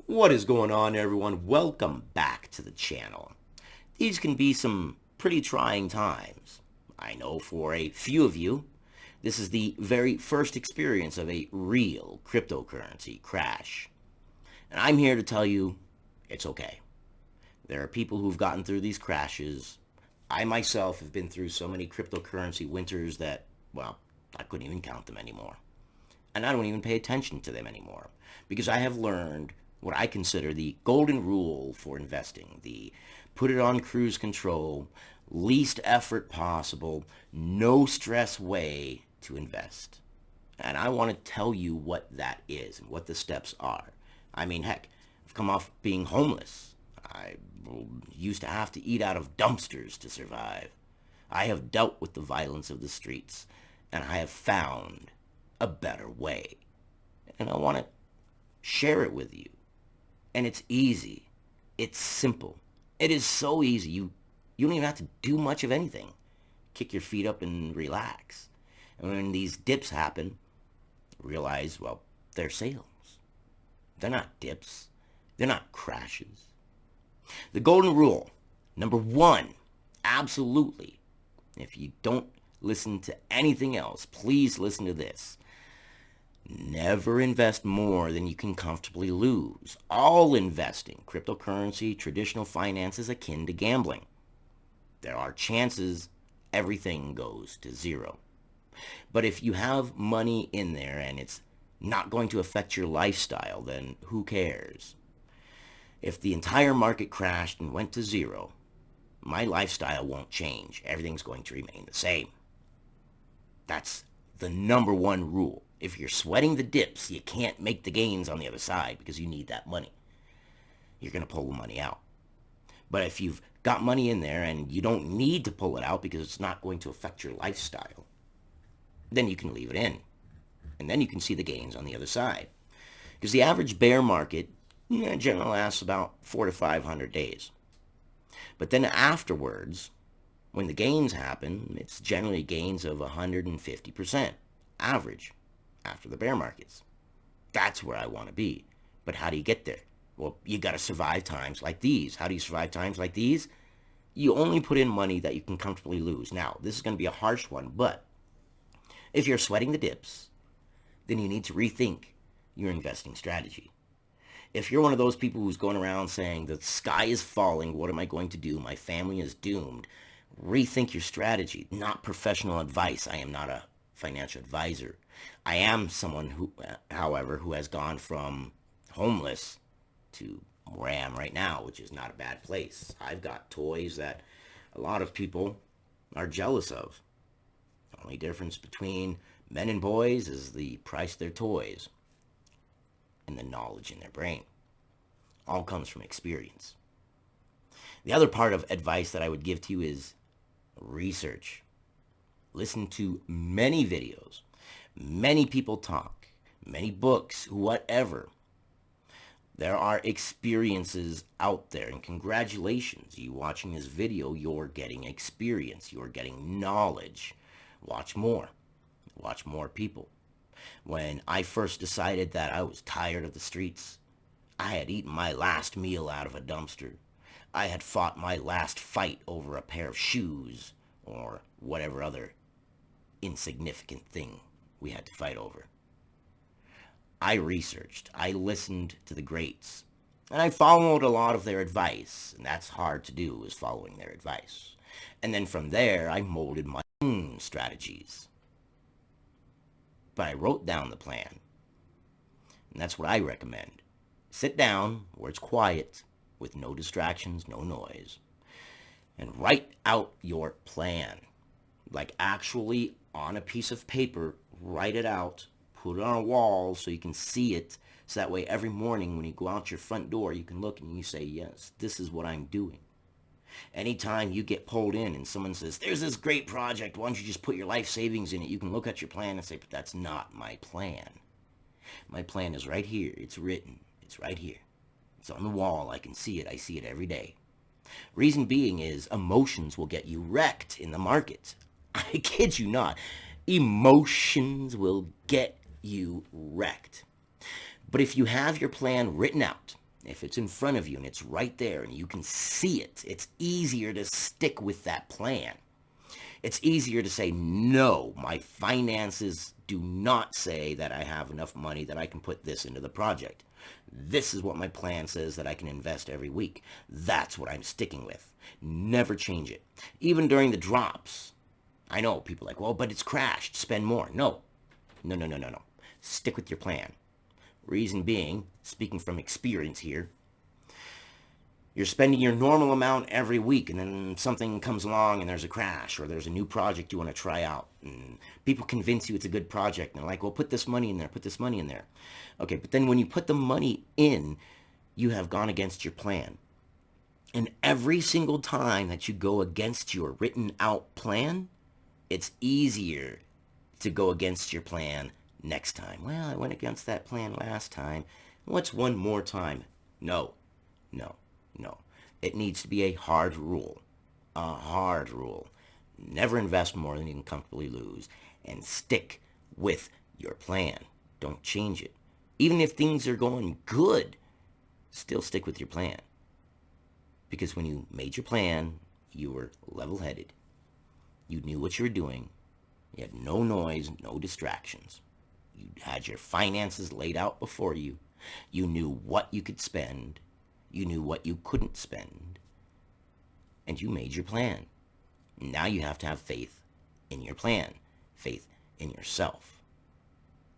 What is going on, everyone? Welcome back to the channel. These can be some pretty trying times. I know for a few of you, this is the very first experience of a real cryptocurrency crash. And I'm here to tell you it's okay. There are people who've gotten through these crashes. I myself have been through so many cryptocurrency winters that, well, I couldn't even count them anymore. And I don't even pay attention to them anymore because I have learned what I consider the golden rule for investing, the put it on cruise control, least effort possible, no stress way to invest. And I want to tell you what that is and what the steps are. I mean, heck, I've come off being homeless. I used to have to eat out of dumpsters to survive. I have dealt with the violence of the streets, and I have found a better way. And I want to share it with you. And it's easy. It's simple. It is so easy. You don't even have to do much of anything. Kick your feet up and relax. And when these dips happen, realize, well, they're sales. They're not dips. They're not crashes. The golden rule, number one, absolutely. If you don't listen to anything else, please listen to this. Never invest more than you can comfortably lose. All investing, cryptocurrency, traditional finance is akin to gambling. There are chances everything goes to zero. But if you have money in there and it's not going to affect your lifestyle, then who cares? If the entire market crashed and went to zero, my lifestyle won't change. Everything's going to remain the same. That's the number one rule. If you're sweating the dips, you can't make the gains on the other side because you need that money. You're going to pull the money out. But if you've got money in there and you don't need to pull it out because it's not going to affect your lifestyle, then you can leave it in. And then you can see the gains on the other side. Because the average bear market generally lasts about 400 to 500 days. But then afterwards, when the gains happen, it's generally gains of 150% average after the bear markets. That's where I want to be. But how do you get there? Well, you got to survive times like these. How do you survive times like these? You only put in money that you can comfortably lose. Now, this is going to be a harsh one, but if you're sweating the dips, then you need to rethink your investing strategy. If you're one of those people who's going around saying the sky is falling, what am I going to do? My family is doomed. Rethink your strategy. Not professional advice. I am not a financial advisor. I am someone who, however, who has gone from homeless to where I am right now, which is not a bad place. I've got toys that a lot of people are jealous of. The only difference between men and boys is the price of their toys and the knowledge in their brain. All comes from experience. The other part of advice that I would give to you is research. Listen to many videos, many people talk, many books, whatever. There are experiences out there, and congratulations, you watching this video, you're getting experience, you're getting knowledge. Watch more. Watch more people. When I first decided that I was tired of the streets, I had eaten my last meal out of a dumpster. I had fought my last fight over a pair of shoes or whatever other insignificant thing we had to fight over. I researched, I listened to the greats, and I followed a lot of their advice, and that's hard to do, is following their advice. And then from there, I molded my own strategies. But I wrote down the plan, and that's what I recommend. Sit down where it's quiet, with no distractions, no noise, and write out your plan. Like actually on a piece of paper, write it out, put it on a wall so you can see it, so that way every morning when you go out your front door, you can look and you say, yes, this is what I'm doing. Anytime you get pulled in and someone says, there's this great project, why don't you just put your life savings in it? You can look at your plan and say, but that's not my plan. My plan is right here. It's written. It's right here. It's on the wall. I can see it. I see it every day. Reason being is emotions will get you wrecked in the market. I kid you not. Emotions will get you wrecked. But if you have your plan written out if it's in front of you and it's right there and you can see it, it's easier to stick with that plan. It's easier to say, no, my finances do not say that I have enough money that I can put this into the project. This is what my plan says that I can invest every week. That's what I'm sticking with. Never change it. Even during the drops. I know people are like, well, but it's crashed. Spend more. No. No. Stick with your plan. Reason being, speaking from experience here, you're spending your normal amount every week, and then something comes along and there's a crash, or there's a new project you want to try out, and people convince you it's a good project, and they're like, well, put this money in there, put this money in there. Okay, but then when you put the money in, you have gone against your plan. And every single time that you go against your written out plan, it's easier to go against your plan next time. Well, I went against that plan last time. What's one more time? No. It needs to be a hard rule. A hard rule. Never invest more than you can comfortably lose, and stick with your plan. Don't change it. Even if things are going good, still stick with your plan. Because when you made your plan, you were level-headed. You knew what you were doing. You had no noise, no distractions. You had your finances laid out before you. You knew what you could spend. You knew what you couldn't spend. And you made your plan. Now you have to have faith in your plan. Faith in yourself.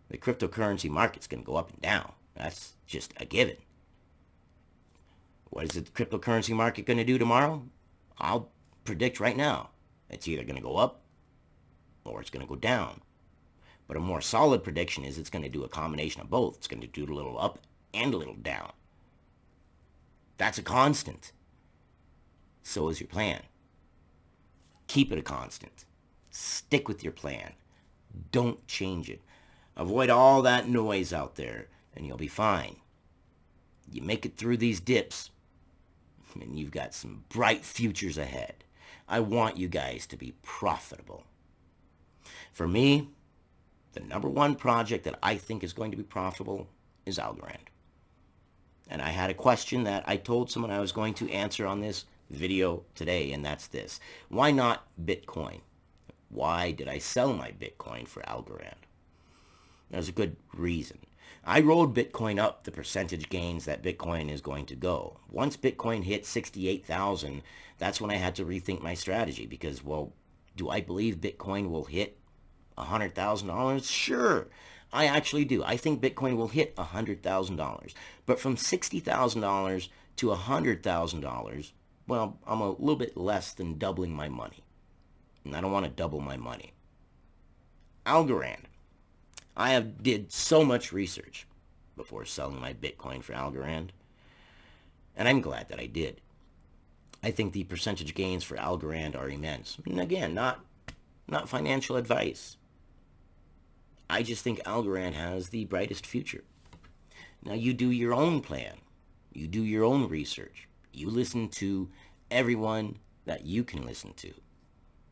The cryptocurrency market's going to go up and down. That's just a given. What is the cryptocurrency market going to do tomorrow? I'll predict right now. It's either going to go up or it's going to go down. But a more solid prediction is it's going to do a combination of both. It's going to do a little up and a little down. That's a constant. So is your plan. Keep it a constant. Stick with your plan. Don't change it. Avoid all that noise out there, and you'll be fine. You make it through these dips, and you've got some bright futures ahead. I want you guys to be profitable. For me, the number one project that I think is going to be profitable is Algorand. And I had a question that I told someone I was going to answer on this video today, and that's this. Why not Bitcoin? Why did I sell my Bitcoin for Algorand? There's a good reason. I rode Bitcoin up the percentage gains that Bitcoin is going to go. Once Bitcoin hit 68,000, that's when I had to rethink my strategy because, well, do I believe Bitcoin will hit $100,000? Sure, I actually do. I think Bitcoin will hit $100,000. But from $60,000 to $100,000, well, I'm a little bit less than doubling my money. And I don't want to double my money. Algorand. I did so much research before selling my Bitcoin for Algorand. And I'm glad that I did. I think the percentage gains for Algorand are immense. And again, not financial advice. I just think Algorand has the brightest future. Now you do your own plan. You do your own research. You listen to everyone that you can listen to.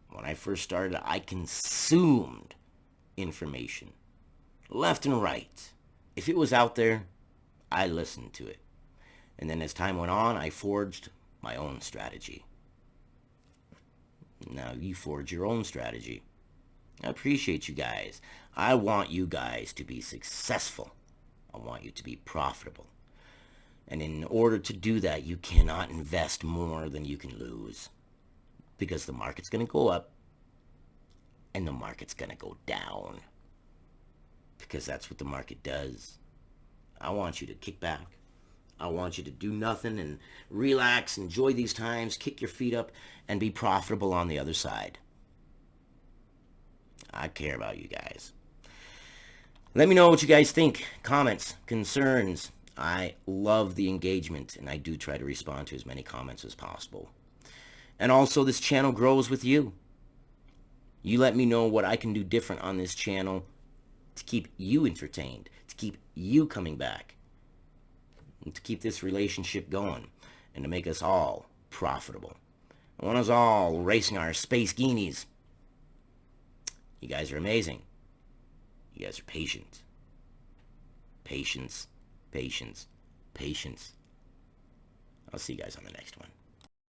When I first started, I consumed information. Left and right. If it was out there, I listened to it. And then as time went on, I forged my own strategy. Now you forge your own strategy. I appreciate you guys. I want you guys to be successful. I want you to be profitable. And in order to do that, you cannot invest more than you can lose. Because the market's going to go up and the market's going to go down. Because that's what the market does. I want you to kick back. I want you to do nothing and relax, enjoy these times, kick your feet up, and be profitable on the other side. I care about you guys. Let me know what you guys think. Comments, concerns. I love the engagement, and I do try to respond to as many comments as possible. And also, this channel grows with you. You let me know what I can do different on this channel to keep you entertained, to keep you coming back, and to keep this relationship going, and to make us all profitable. I want us all racing our space guineas. You guys are amazing. You guys are patient. Patience, patience, patience, I'll see you guys on the next one.